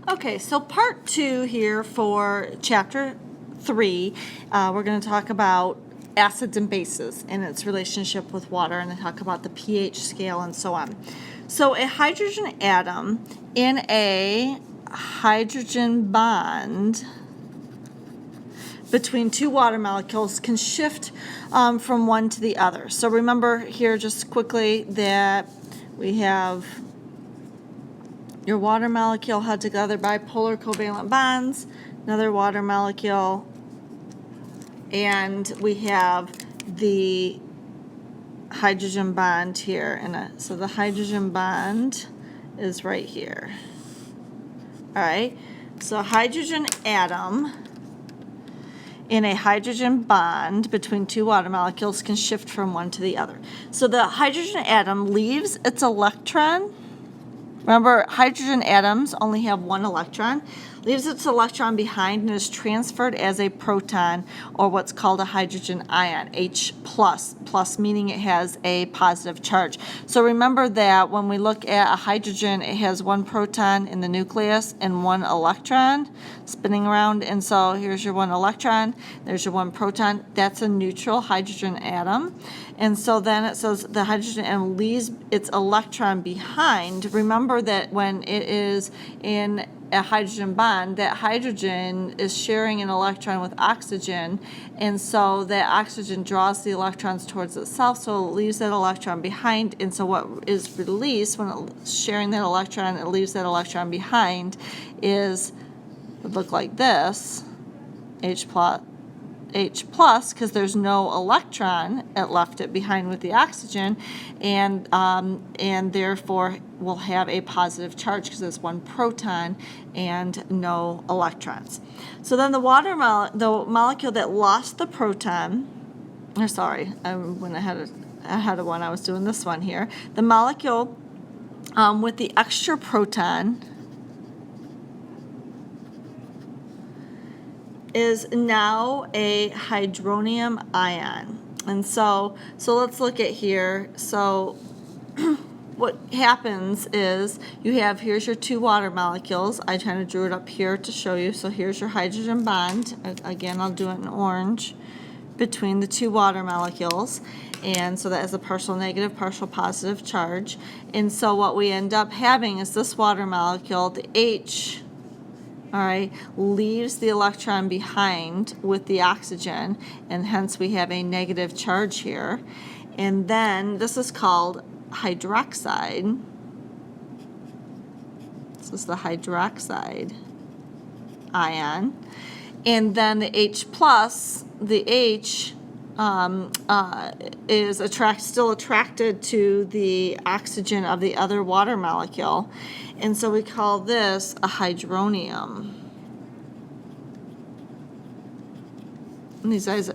Okay, so part 2 here for chapter 3, we're going to talk about acids and bases and its relationship with water, and then talk about the pH scale and so on. So a hydrogen atom in a hydrogen bond between two water molecules can shift from one to the other. So remember here just quickly that we have your water molecule held together by polar covalent bonds, another water molecule, and we have the hydrogen bond here. So the hydrogen bond is right here. All right, so hydrogen atom in a hydrogen bond between two water molecules can shift from one to the other. So the hydrogen atom leaves its electron. Remember, hydrogen atoms only have one electron, leaves its electron behind and is transferred as a proton, or what's called a hydrogen ion, H+, plus meaning it has a positive charge. So remember that when we look at a hydrogen, it has one proton in the nucleus and one electron spinning around, and so here's your one electron, there's your one proton. That's a neutral hydrogen atom. And so then it says the hydrogen atom leaves its electron behind. Remember that when it is in a hydrogen bond, that hydrogen is sharing an electron with oxygen, and so that oxygen draws the electrons towards itself, so it leaves that electron behind. And so what is released when it's sharing that electron, it leaves that electron behind, would look like this, H+, because there's no electron, it left it behind with the oxygen, and therefore will have a positive charge because it's one proton and no electrons. So then the molecule that lost the proton, or sorry, I went ahead of one. I was doing this one here. The molecule with the extra proton is now a hydronium ion. And so let's look at here. So what happens is here's your two water molecules. I kind of drew it up here to show you. So here's your hydrogen bond. Again, I'll do it in orange between the two water molecules. And so that has a partial negative, partial positive charge. And so what we end up having is this water molecule, the H, all right, leaves the electron behind with the oxygen, and hence we have a negative charge here. And then this is called hydroxide. This is the hydroxide ion. And then the H+, the H is still attracted to the oxygen of the other water molecule, and so we call this a hydronium. And these guys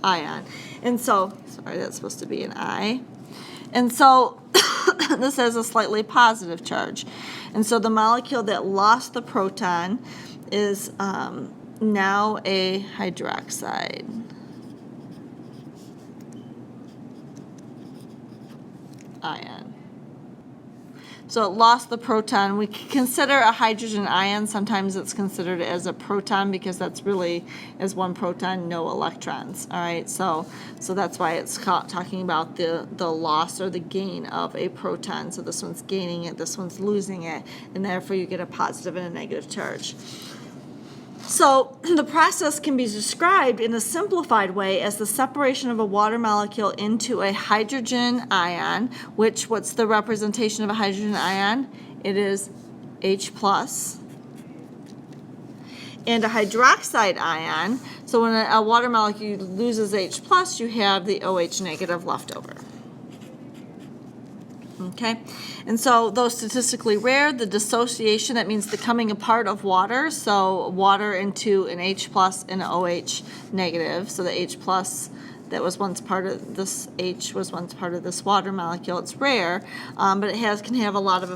ion, and so sorry, that's supposed to be an I, and so this has a slightly positive charge, and so the molecule that lost the proton is now a hydroxide ion. So it lost the proton. We consider a hydrogen ion, sometimes it's considered as a proton because that's really as one proton, no electrons. All right, so that's why it's talking about the loss or the gain of a proton. So this one's gaining it, this one's losing it, and therefore you get a positive and a negative charge. So the process can be described in a simplified way as the separation of a water molecule into a hydrogen ion, which, what's the representation of a hydrogen ion? It is H+. And a hydroxide ion, so when a water molecule loses H+, you have the OH negative left over. Okay, and so though statistically rare, the dissociation, that means the coming apart of water, so water into an H+ and an OH negative, so the H+ that was once part of this, H was once part of this water molecule, it's rare, but it can have a lot of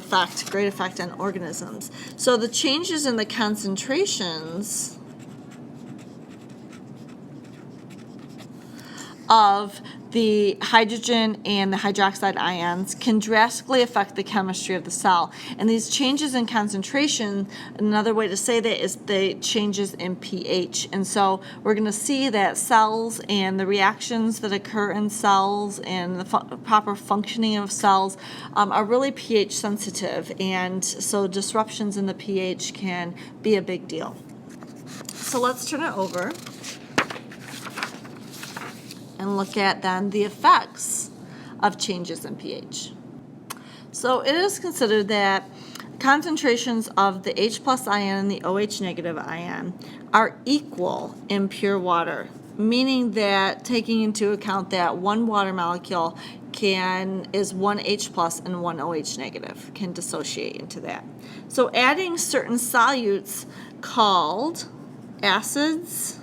great effect on organisms. So the changes in the concentrations of the hydrogen and the hydroxide ions can drastically affect the chemistry of the cell. And these changes in concentration, another way to say that is the changes in pH. And so we're going to see that cells and the reactions that occur in cells and the proper functioning of cells are really pH sensitive. And so disruptions in the pH can be a big deal. So let's turn it over and look at then the effects of changes in pH. So it is considered that concentrations of the H plus ion and the OH negative ion are equal in pure water, meaning that taking into account that one water molecule is one H plus and one OH negative, can dissociate into that. So adding certain solutes called acids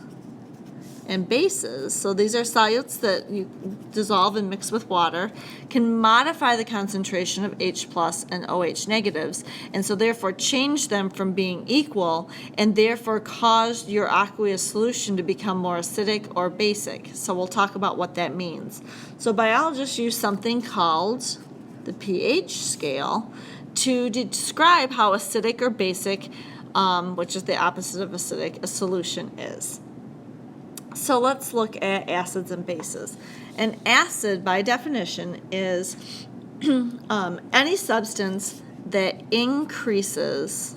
and bases, so these are solutes that you dissolve and mix with water, can modify the concentration of H plus and OH negatives, and so therefore change them from being equal and therefore cause your aqueous solution to become more acidic or basic. So we'll talk about what that means. So biologists use something called the pH scale to describe how acidic or basic, which is the opposite of acidic, a solution is. So let's look at acids and bases. An acid, by definition, is any substance that increases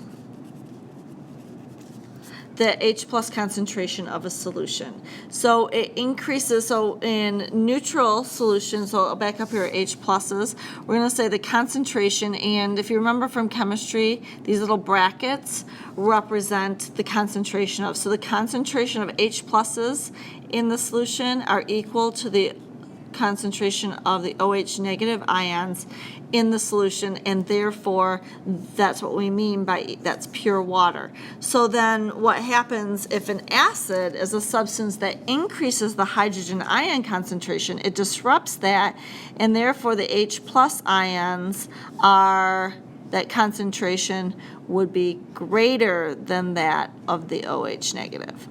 the H plus concentration of a solution. So it increases, so in neutral solutions, so I'll back up here, H pluses, we're going to say the concentration, and if you remember from chemistry, these little brackets represent the concentration of, so the concentration of H pluses in the solution are equal to the concentration of the OH negative ions in the solution, and therefore that's what we mean by that's pure water. So then what happens if an acid is a substance that increases the hydrogen ion concentration, it disrupts that, and therefore the H plus ions that concentration would be greater than that of the OH negative,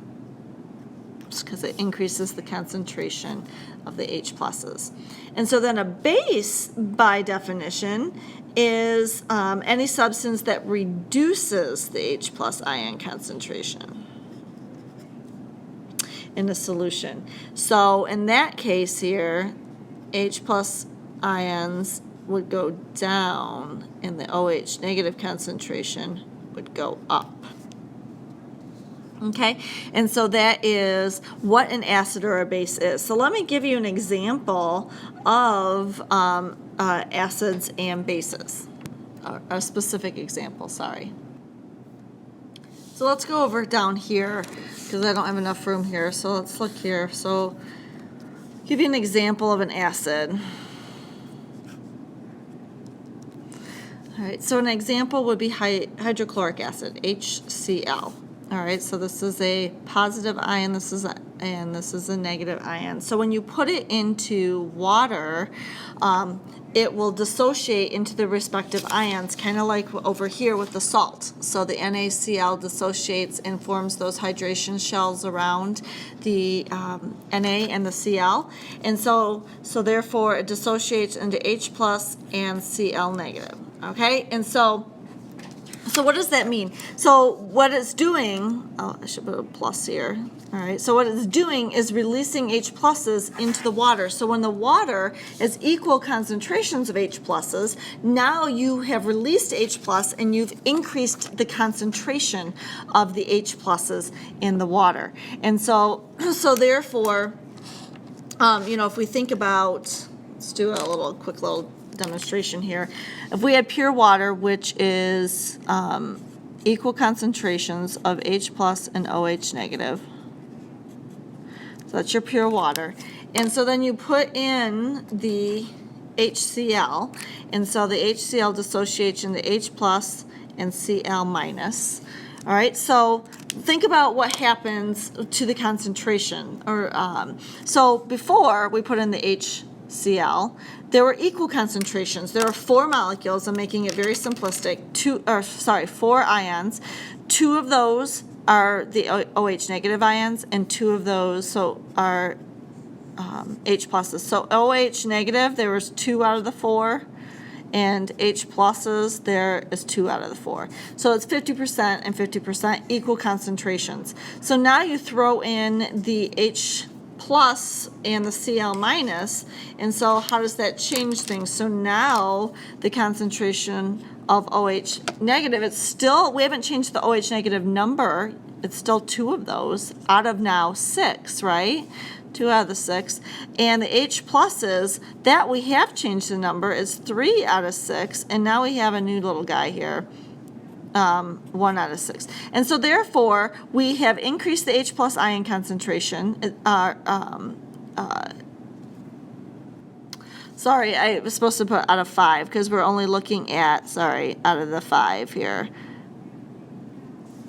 because it increases the concentration of the H pluses. And so then a base, by definition, is any substance that reduces the H plus ion concentration in a solution. So in that case here, H plus ions would go down and the OH negative concentration would go up. Okay, and so that is what an acid or a base is. So let me give you an example of acids and bases, a specific example, sorry. So let's go over down here because I don't have enough room here. So let's look here. So give you an example of an acid. All right, so an example would be hydrochloric acid, HCl. All right, so this is a positive ion, this is a negative ion. So when you put it into water, it will dissociate into the respective ions, kind of like over here with the salt. So the NaCl dissociates and forms those hydration shells around the Na and the Cl. And so therefore it dissociates into H plus and Cl negative. Okay, and so what does that mean? So what it's doing, I should put a plus here. All right, so what it's doing is releasing H pluses into the water. So when the water is equal concentrations of H pluses, now you have released H plus and you've increased the concentration of the H pluses in the water. And so therefore, if we think about, let's do a quick little demonstration here. If we had pure water, which is equal concentrations of H plus and OH negative, so that's your pure water, and so then you put in the HCl, and so the HCl dissociates into H plus and Cl minus. All right, so think about what happens to the concentration. So before we put in the HCl, there were equal concentrations. There are 4 molecules. I'm making it very simplistic. 4 ions. 2 of those are the OH negative ions, and 2 of those are H pluses. So OH negative, there was 2 out of the 4. And H pluses, there is 2 out of the 4. So it's 50% and 50% equal concentrations. So now you throw in the H plus and the Cl minus, and so how does that change things? So now the concentration of OH negative, it's still, we haven't changed the OH negative number, it's still 2 of those out of now 6, right? 2 out of the 6. And the H pluses, that we have changed the number, is 3 out of 6, and now we have a new little guy here. 1 out of 6. And so therefore, we have increased the H plus ion concentration. Sorry, I was supposed to put out of 5 because we're only looking at, sorry, out of the 5 here.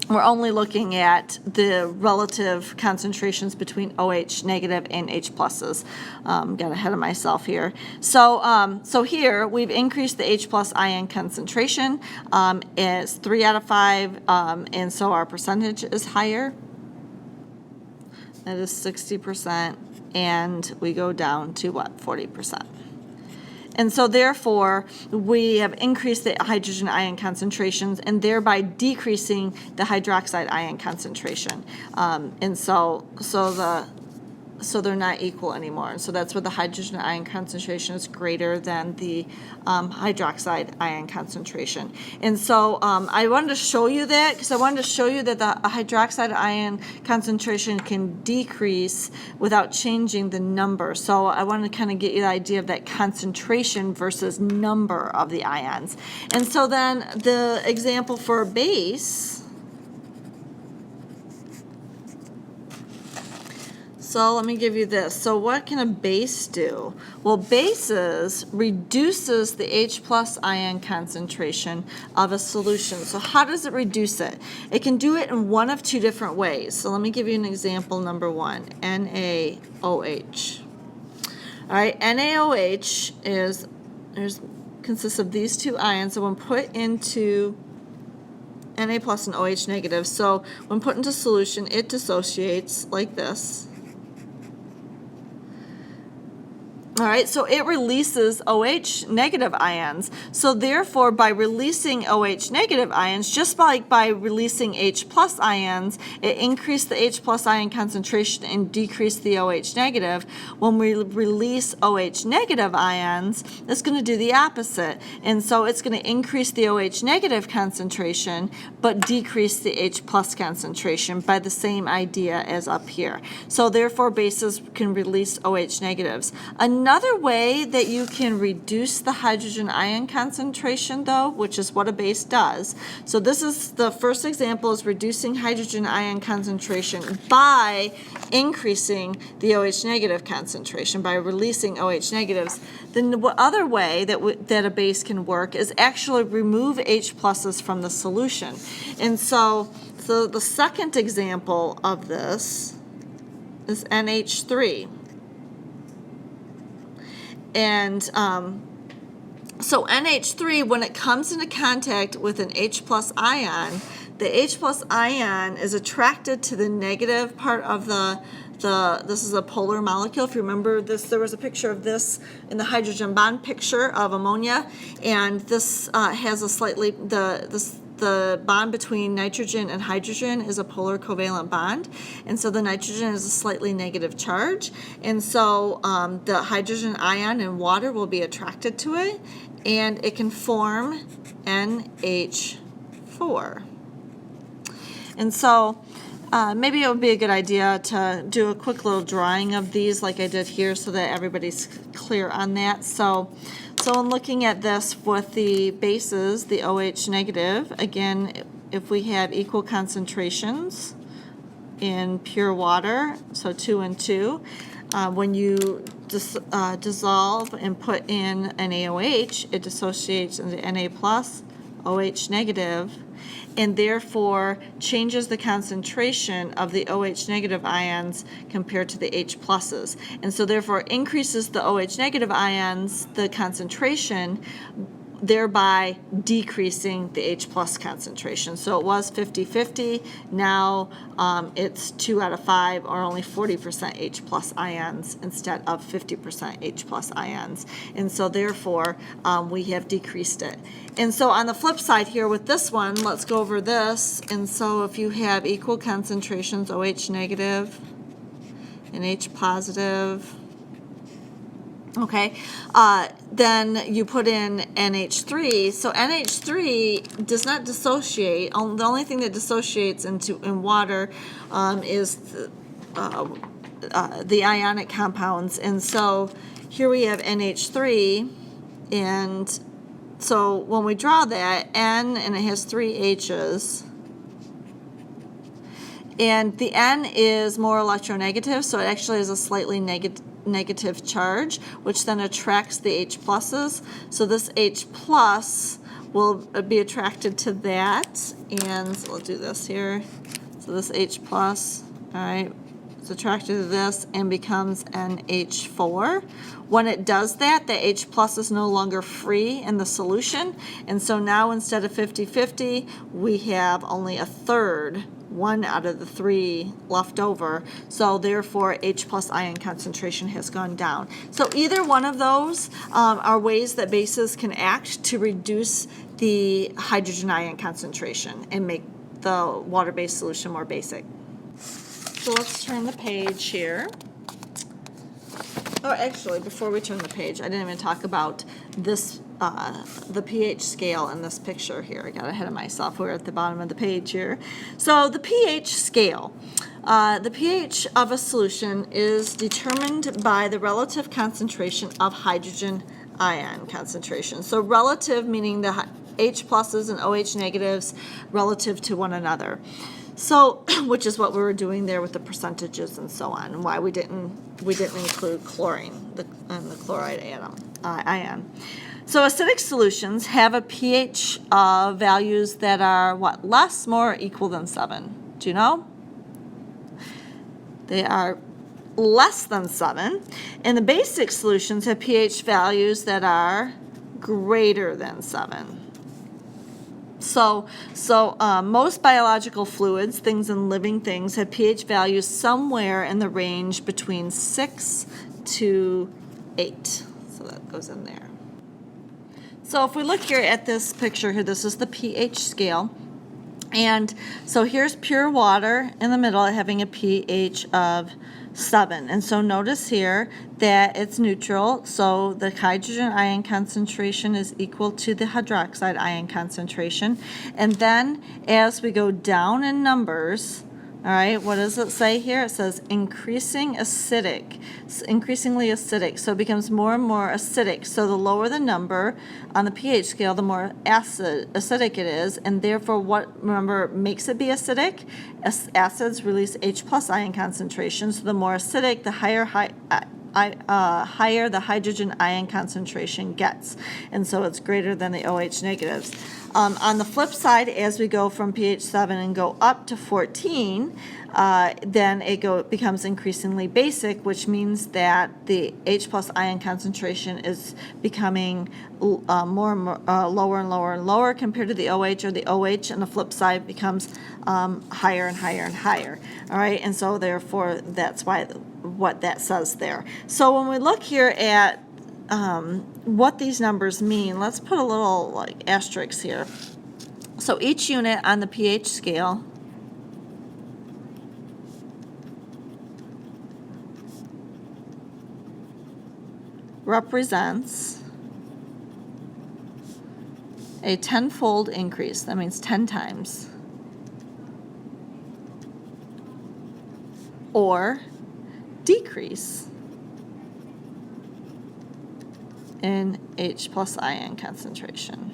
We're only looking at the relative concentrations between OH negative and H pluses. Got ahead of myself here. So, so here we've increased the H plus ion concentration. It's 3 out of 5, and so our percentage is higher. That is 60%, and we go down to what, 40%. And so therefore, we have increased the hydrogen ion concentrations and thereby decreasing the hydroxide ion concentration. And so they're not equal anymore. And so that's where the hydrogen ion concentration is greater than the hydroxide ion concentration. And so I wanted to show you that because I wanted to show you that the hydroxide ion concentration can decrease without changing the number. So I wanted to kind of get you the idea of that concentration versus number of the ions. And so then the example for a base, so let me give you this. So what can a base do? Well, bases reduces the H plus ion concentration of a solution. So how does it reduce it? It can do it in one of 2 different ways. So let me give you an example, number 1, NaOH. All right, NaOH consists of these 2 ions. So when put into Na plus and OH negative, so when put into solution, it dissociates like this. All right, so it releases OH negative ions. So therefore, by releasing OH negative ions, just like by releasing H plus ions, it increased the H plus ion concentration and decreased the OH negative. When we release OH negative ions, it's going to do the opposite. And so it's going to increase the OH negative concentration, but decrease the H plus concentration by the same idea as up here. So therefore, bases can release OH negatives. Another way that you can reduce the hydrogen ion concentration, though, which is what a base does. So this is the first example, is reducing hydrogen ion concentration by increasing the OH negative concentration, by releasing OH negatives. Then the other way that a base can work is actually remove H pluses from the solution. And so the second example of this is NH3. And so NH3, when it comes into contact with an H plus ion, the H plus ion is attracted to the negative part of this is a polar molecule. If you remember this, there was a picture of this in the hydrogen bond picture of ammonia, and this has a slightly, the bond between nitrogen and hydrogen is a polar covalent bond, and so the nitrogen is a slightly negative charge, and so the hydrogen ion in water will be attracted to it, and it can form NH4. And so maybe it would be a good idea to do a quick little drawing of these like I did here so that everybody's clear on that. So in looking at this with the bases, the OH negative, again, if we have equal concentrations in pure water, so 2 and 2, when you dissolve and put in NaOH, it dissociates into Na plus, OH negative, and therefore changes the concentration of the OH negative ions compared to the H pluses. And so therefore increases the OH negative ions, the concentration, thereby decreasing the H plus concentration. So it was 50-50, now it's 2 out of 5, or only 40% H plus ions instead of 50% H plus ions. And so therefore, we have decreased it. And so on the flip side here with this one, let's go over this. And so if you have equal concentrations, OH negative and H positive, okay, then you put in NH3. So NH3 does not dissociate. The only thing that dissociates in water is the ionic compounds. And so here we have NH3, and so when we draw that, N, and it has 3 H's, and the N is more electronegative, so it actually has a slightly negative charge, which then attracts the H pluses. So this H plus will be attracted to that, and so we'll do this here. So this H plus, all right, is attracted to this and becomes NH4. When it does that, the H plus is no longer free in the solution, and so now instead of 50-50, we have only a third, 1 out of the 3 left over, so therefore H plus ion concentration has gone down. So either one of those are ways that bases can act to reduce the hydrogen ion concentration and make the water-based solution more basic. So let's turn the page here. Oh, actually, before we turn the page, I didn't even talk about this, the pH scale in this picture here. I got ahead of myself. We're at the bottom of the page here. So the pH scale. The pH of a solution is determined by the relative concentration of hydrogen ion concentration. So relative meaning the H pluses and OH negatives relative to one another. So, which is what we were doing there with the percentages and so on, and why we didn't include chlorine in the chloride ion. So acidic solutions have a pH values that are what, less, more, or equal than 7. Do you know? They are less than 7, and the basic solutions have pH values that are greater than 7. So most biological fluids, things in living things, have pH values somewhere in the range between 6 to 8. So that goes in there. So if we look here at this picture here, this is the pH scale. And so here's pure water in the middle having a pH of 7. And so notice here that it's neutral, so the hydrogen ion concentration is equal to the hydroxide ion concentration. And then as we go down in numbers, all right, what does it say here? It says increasingly acidic, so it becomes more and more acidic. So the lower the number on the pH scale, the more acidic it is, and therefore what, remember, makes it be acidic? Acids release H plus ion concentration, so the more acidic, the higher the hydrogen ion concentration gets, and so it's greater than the OH negatives. On the flip side, as we go from pH 7 and go up to 14, then it becomes increasingly basic, which means that the H plus ion concentration is becoming more and more, lower and lower and lower compared to the OH, or the OH on the flip side becomes higher and higher and higher. All right, and so therefore that's why what that says there. So when we look here at what these numbers mean, let's put a little like asterisk here. So each unit on the pH scale represents a 10-fold increase. That means 10 times. Or decrease in H plus ion concentration.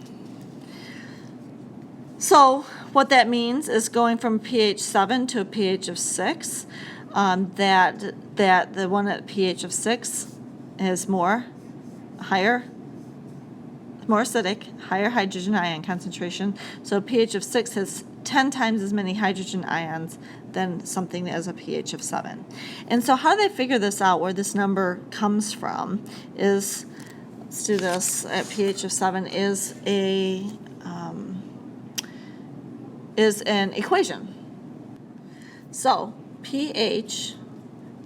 So what that means is going from pH 7 to a pH of 6, that the one at pH of 6 is more acidic, higher hydrogen ion concentration. So pH of 6 has 10 times as many hydrogen ions than something that has a pH of 7. And so how do they figure this out, where this number comes from, is let's do this, at pH of 7 is an equation. So pH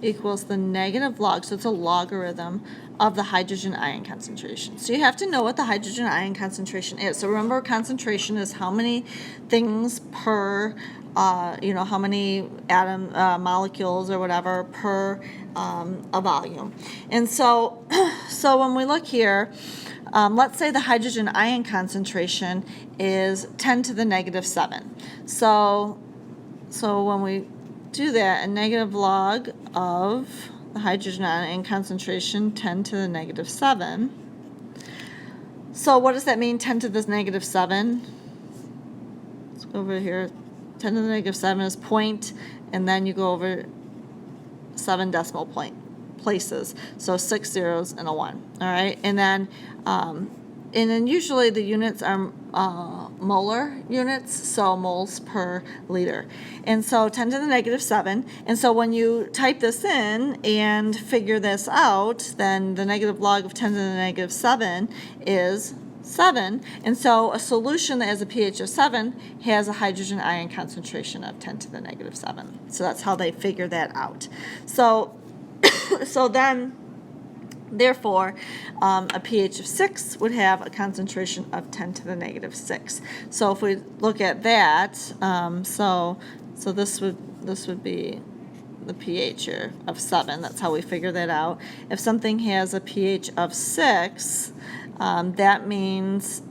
equals the negative log, so it's a logarithm of the hydrogen ion concentration. So you have to know what the hydrogen ion concentration is. So remember, concentration is how many things per, how many molecules or whatever per a volume. And so, so when we look here, let's say the hydrogen ion concentration is 10 to the negative 7. So when we do that, a negative log of the hydrogen ion concentration, 10 to the negative 7. So what does that mean, 10 to the negative 7? Let's go over here. 10 to the negative 7 is point, and then you go over 7 decimal point places. So 6 zeros and a 1. All right, and then usually the units are molar units, so moles per liter. And so 10 to the negative 7. And so when you type this in and figure this out, then the negative log of 10 to the negative 7 is 7. And so a solution that has a pH of 7 has a hydrogen ion concentration of 10 to the negative 7. So that's how they figure that out. So, therefore, a pH of 6 would have a concentration of 10 to the negative 6. So if we look at that, so this would be the pH here of 7. That's how we figure that out. If something has a pH of 6, that means,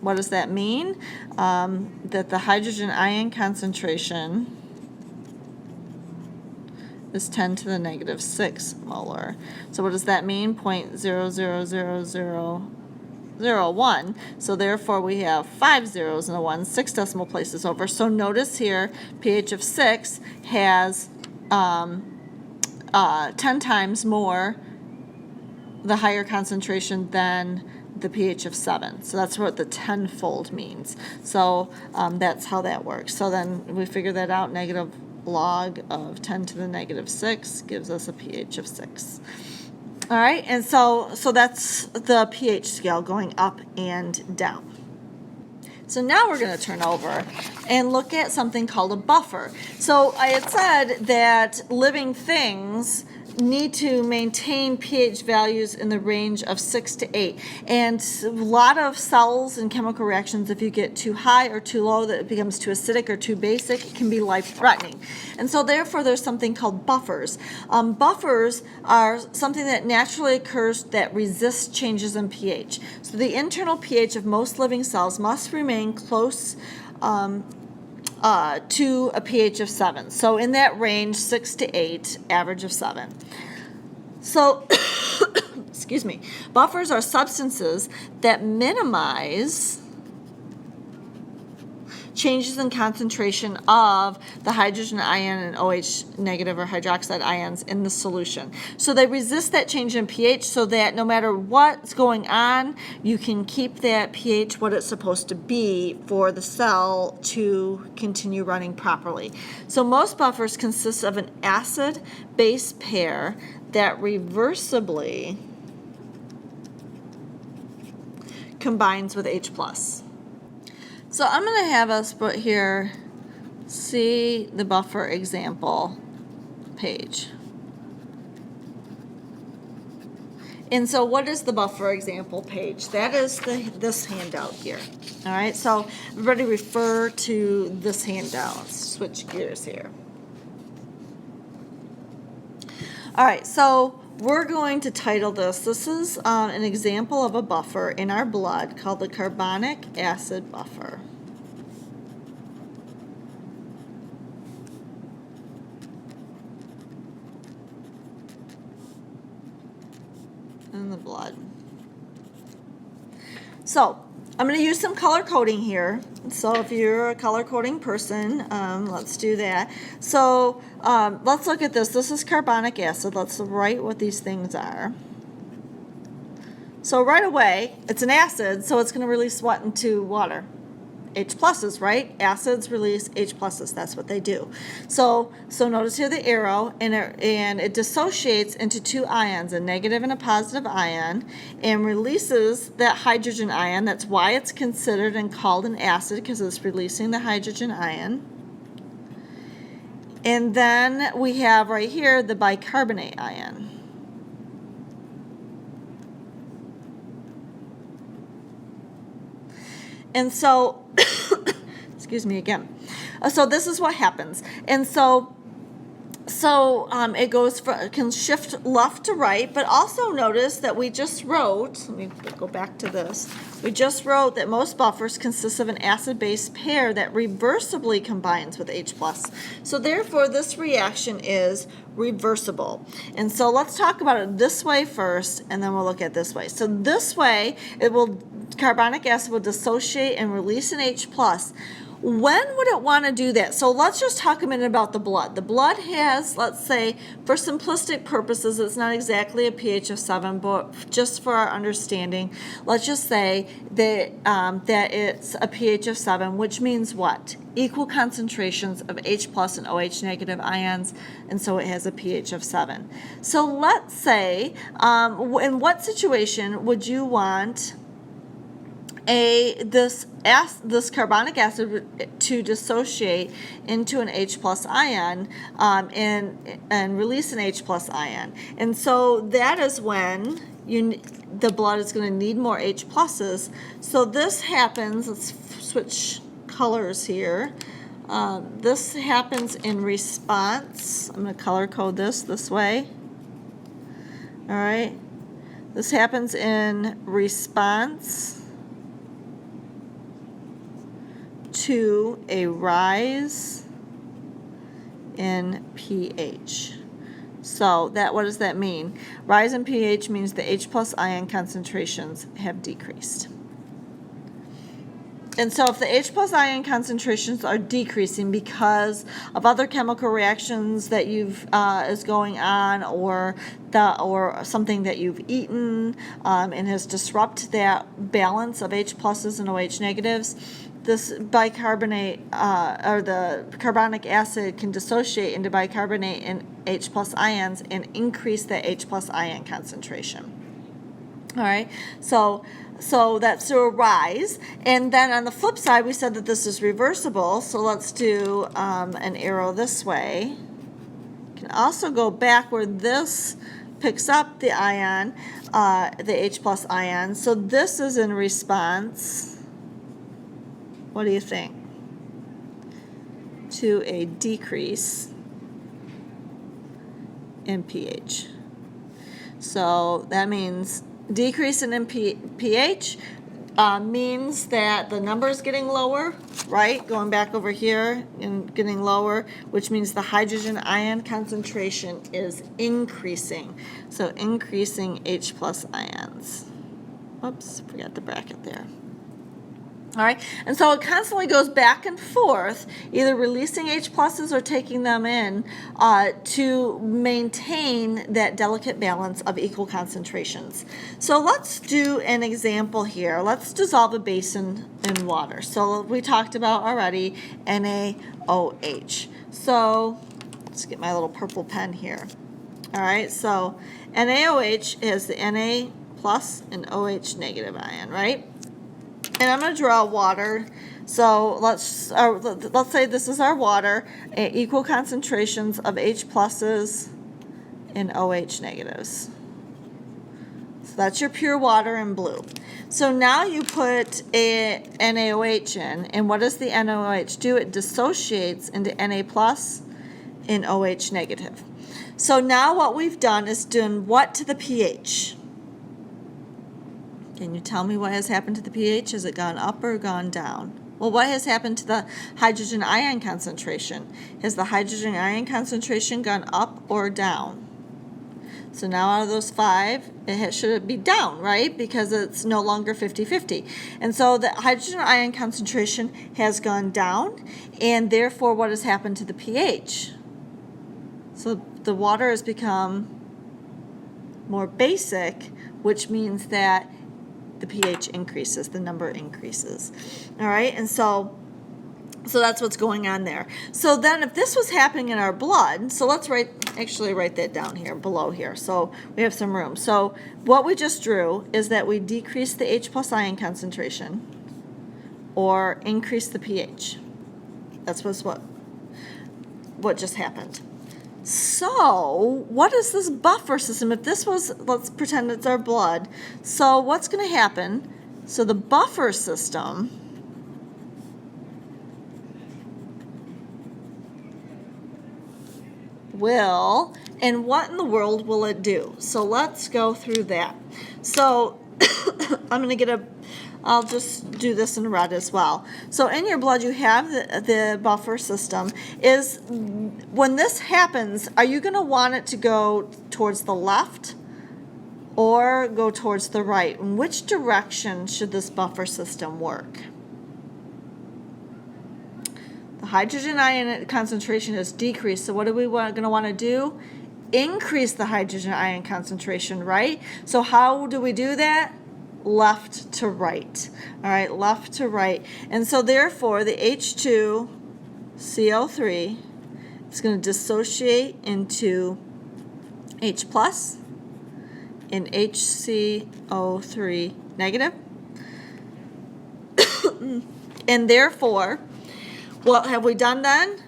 what does that mean? That the hydrogen ion concentration is 10 to the negative 6 molar. So what does that mean? 0.000001. So therefore we have 5 zeros and a 1, 6 decimal places over. So notice here, pH of 6 has 10 times more, the higher concentration, than the pH of 7. So that's what the tenfold means. So that's how that works. So then we figure that out. Negative log of 10 to the negative 6 gives us a pH of 6. All right, and so that's the pH scale going up and down. So now we're going to turn over and look at something called a buffer. So I had said that living things need to maintain pH values in the range of 6 to 8. And a lot of cells and chemical reactions, if you get too high or too low, that it becomes too acidic or too basic, it can be life-threatening. And so therefore there's something called buffers. Buffers are something that naturally occurs that resists changes in pH. So the internal pH of most living cells must remain close to a pH of 7. So in that range, 6 to 8, average of 7. So, excuse me, buffers are substances that minimize changes in concentration of the hydrogen ion and OH negative or hydroxide ions in the solution. So they resist that change in pH so that no matter what's going on, you can keep that pH what it's supposed to be for the cell to continue running properly. So most buffers consist of an acid-base pair that reversibly combines with H+. So I'm going to have us put here, see the buffer example page. And so what is the buffer example page? That is this handout here. All right, so everybody refer to this handout. Let's switch gears here. All right, so we're going to title this. This is an example of a buffer in our blood called the carbonic acid buffer. In the blood. So I'm going to use some color coding here. So if you're a color coding person, let's do that. So let's look at this. This is carbonic acid. Let's write what these things are. So right away, it's an acid, so it's going to release what into water? H pluses, right? Acids release H pluses. That's what they do. So notice here the arrow, and it dissociates into two ions, a negative and a positive ion, and releases that hydrogen ion. That's why it's considered and called an acid, because it's releasing the hydrogen ion. And then we have right here the bicarbonate ion. And so, excuse me again. So this is what happens. And so it can shift left to right, but also notice that we just wrote, let me go back to this, we just wrote that most buffers consist of an acid-base pair that reversibly combines with H+. So therefore, this reaction is reversible. And so let's talk about it this way first, and then we'll look at this way. So this way, carbonic acid will dissociate and release an H+. When would it want to do that? So let's just talk a minute about the blood. The blood has, let's say, for simplistic purposes, it's not exactly a pH of 7, but just for our understanding, let's just say that, that it's a pH of 7, which means what? Equal concentrations of H plus and OH negative ions, and so it has a pH of 7. So let's say, in what situation would you want this carbonic acid to dissociate into an H plus ion and release an H plus ion? And so that is when the blood is going to need more H pluses. So this happens, let's switch colors here. This happens in response. I'm going to color code this way. All right. This happens in response to a rise in pH. So what does that mean? Rise in pH means the H plus ion concentrations have decreased. And so if the H plus ion concentrations are decreasing because of other chemical reactions that is going on, or something that you've eaten and has disrupted that balance of H pluses and OH negatives, this bicarbonate or the carbonic acid can dissociate into bicarbonate and H plus ions and increase the H plus ion concentration. All right, so that's a rise. And then on the flip side, we said that this is reversible. So let's do an arrow this way. You can also go back where this picks up the ion, the H plus ion. So this is in response, what do you think? To a decrease in pH. So that means decrease in pH means that the number is getting lower, right? Going back over here and getting lower, which means the hydrogen ion concentration is increasing. So increasing H plus ions. Oops, forgot the bracket there. All right, and so it constantly goes back and forth, either releasing H pluses or taking them in to maintain that delicate balance of equal concentrations. So let's do an example here. Let's dissolve a base in water. So we talked about already NaOH. So let's get my little purple pen here. All right, so NaOH is the Na plus and OH negative ion, right? And I'm going to draw water. So let's say this is our water, equal concentrations of H pluses and OH negatives. So that's your pure water in blue. So now you put a NaOH in, and what does the NaOH do? It dissociates into Na plus and OH negative. So now what we've done is done what to the pH? Can you tell me what has happened to the pH? Has it gone up or gone down? Well, what has happened to the hydrogen ion concentration? Has the hydrogen ion concentration gone up or down? So now out of those 5, should be down, right? Because it's no longer 50-50. And so the hydrogen ion concentration has gone down, and therefore what has happened to the pH? So the water has become more basic, which means that the pH increases, the number increases. All right, and so that's what's going on there. So then if this was happening in our blood, so let's actually write that down here, below here, so we have some room. So what we just drew is that we decrease the H plus ion concentration or increase the pH. That's what just happened. So what is this buffer system? If this was, let's pretend it's our blood. So what's going to happen? So the buffer system will, and what in the world will it do? So let's go through that. So I'm going to I'll just do this in red as well. So in your blood you have the buffer system. Is when this happens, are you going to want it to go towards the left or go towards the right? In which direction should this buffer system work? The hydrogen ion concentration is decreased, so what are we going to want to do? Increase the hydrogen ion concentration, right? So how do we do that? Left to right. All right, left to right. And so therefore the H2CO3 is going to dissociate into H plus and HCO3 negative. And therefore, what have we done then?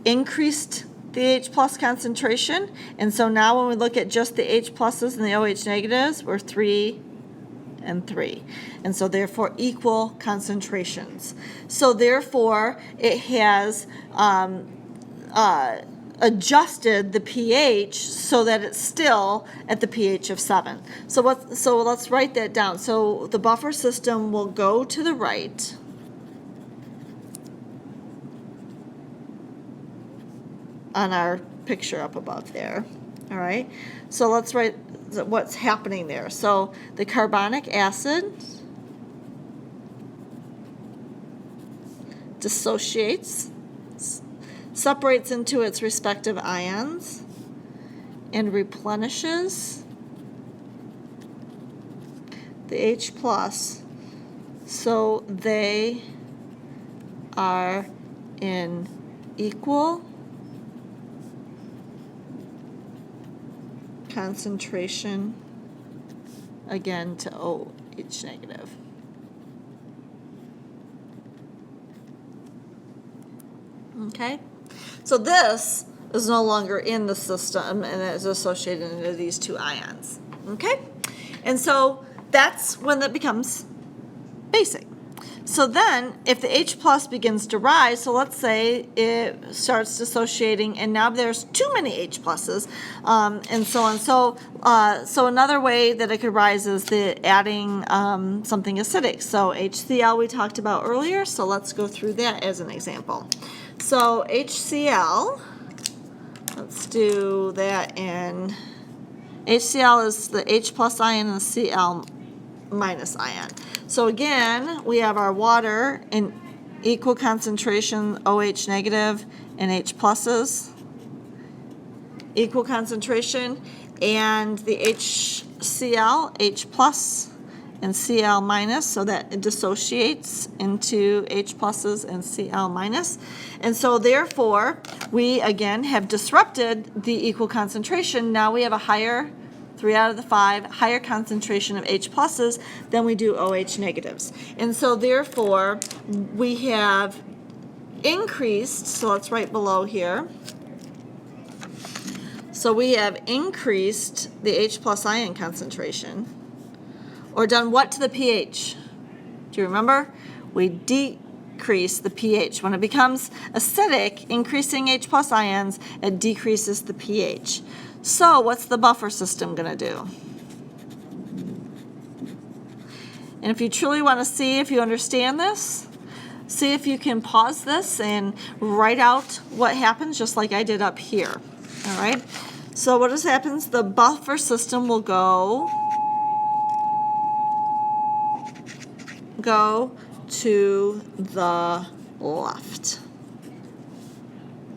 Increased the H plus concentration. And so now when we look at just the H pluses and the OH negatives, we're 3 and 3. And so therefore equal concentrations. So therefore it has adjusted the pH so that it's still at the pH of 7. So let's write that down. So the buffer system will go to the right. On our picture up above there. All right, so let's write what's happening there. So the carbonic acid dissociates, separates into its respective ions, and replenishes the H plus so they are in equal concentration again to OH negative. Okay, so this is no longer in the system and it is associated into these two ions. Okay, and so that's when that becomes basic. So then if the H plus begins to rise, so let's say it starts dissociating and now there's too many H pluses and so on. So another way that it could rise is adding something acidic. So HCl we talked about earlier, so let's go through that as an example. So HCl, let's do that in, HCl is the H plus ion and the Cl minus ion. So again, we have our water in equal concentration, OH negative and H pluses, equal concentration, and the HCl, H plus and Cl minus, so that it dissociates into H pluses and Cl minus. And so therefore, we again have disrupted the equal concentration. Now we have a higher 3 out of the 5, higher concentration of H pluses than we do OH negatives. And so therefore, we have increased, so let's write below here. So we have increased the H plus ion concentration, or done what to the pH? Do you remember? We decrease the pH. When it becomes acidic, increasing H plus ions, it decreases the pH. So what's the buffer system going to do? And if you truly want to see if you understand this, see if you can pause this and write out what happens just like I did up here. All right? So what happens? The buffer system will go to the left.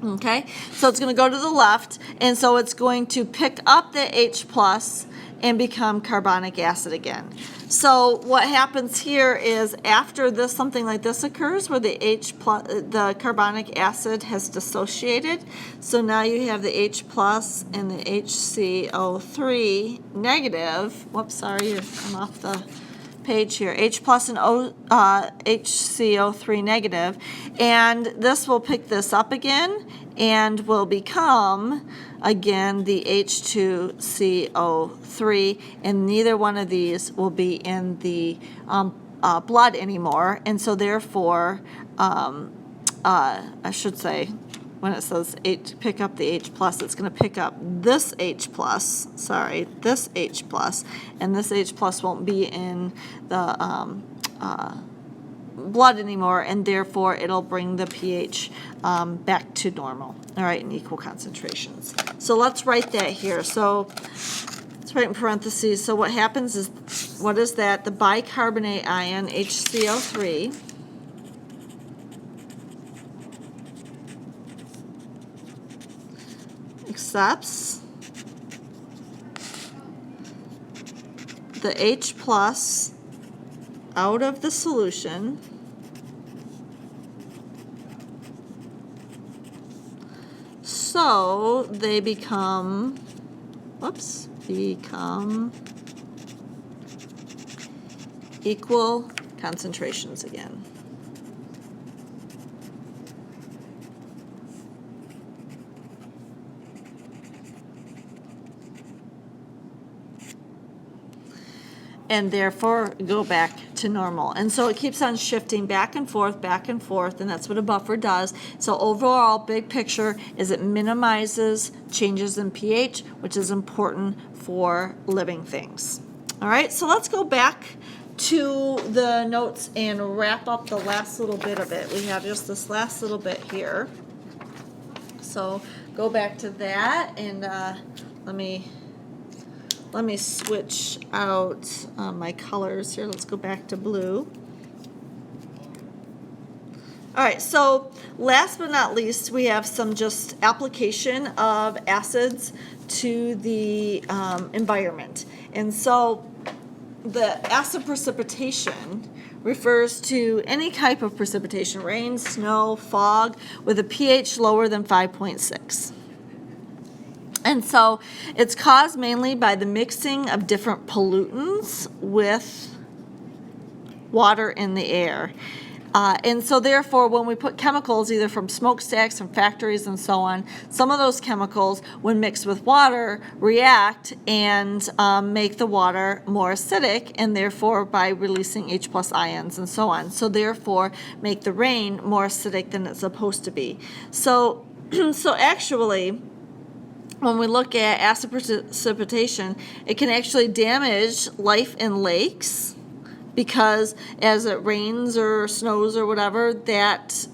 Okay, so it's going to go to the left, and so it's going to pick up the H plus and become carbonic acid again. So what happens here is after this, something like this occurs where the the carbonic acid has dissociated. So now you have the H plus and the HCO3 negative. Whoops, sorry, I'm off the page here. H plus and HCO3 negative, and this will pick this up again and will become again the H2CO3, and neither one of these will be in the blood anymore, and so therefore I should say, when it says pick up the H plus, it's going to pick up this H plus, this H plus, and this H plus won't be in the blood anymore, and therefore it'll bring the pH back to normal, all right, in equal concentrations. So let's write that here. So let's write in parentheses. So what happens is, what is that? The bicarbonate ion, HCO3, accepts the H plus out of the solution, so they become equal concentrations again. And therefore go back to normal. And so it keeps on shifting back and forth, and that's what a buffer does. So overall, big picture is it minimizes changes in pH, which is important for living things. All right, so let's go back to the notes and wrap up the last little bit of it. We have just this last little bit here. So go back to that, and let me switch out my colors here. Let's go back to blue. All right, so last but not least, we have some just application of acids to the environment. And so the acid precipitation refers to any type of precipitation, rain, snow, fog, with a pH lower than 5.6. And so it's caused mainly by the mixing of different pollutants with water in the air. And so therefore, when we put chemicals either from smokestacks, from factories and so on, some of those chemicals, when mixed with water, react and make the water more acidic, and therefore by releasing H plus ions and so on. So therefore, make the rain more acidic than it's supposed to be. So, so actually, when we look at acid precipitation, it can actually damage life in lakes, because as it rains or snows or whatever, that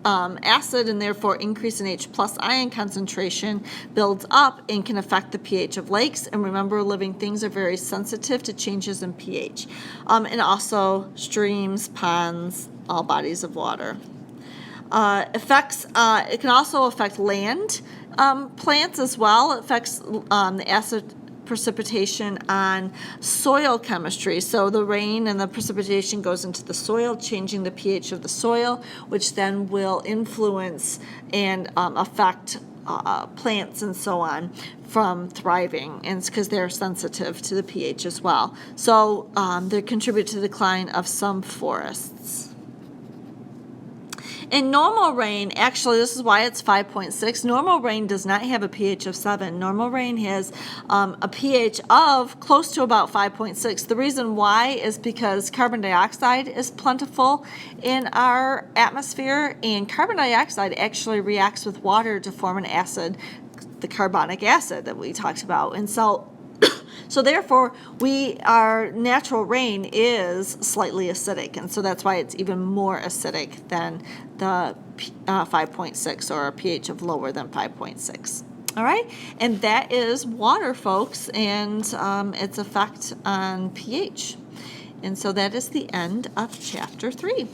acid and therefore increase in H plus ion concentration builds up and can affect the pH of lakes. And remember, living things are very sensitive to changes in pH. And also streams, ponds, all bodies of water. It can also affect land plants as well. It affects the acid precipitation on soil chemistry. So the rain and the precipitation goes into the soil, changing the pH of the soil, which then will influence and affect plants and so on from thriving, and it's because they're sensitive to the pH as well. So they contribute to the decline of some forests. In normal rain, actually, this is why it's 5.6. Normal rain does not have a pH of 7. Normal rain has a pH of close to about 5.6. The reason why is because carbon dioxide is plentiful in our atmosphere, and carbon dioxide actually reacts with water to form an acid, the carbonic acid that we talked about. And so therefore, our natural rain is slightly acidic, and so that's why it's even more acidic than the 5.6, or a pH of lower than 5.6. All right, and that is water, folks, and its effect on pH. And so that is the end of chapter 3.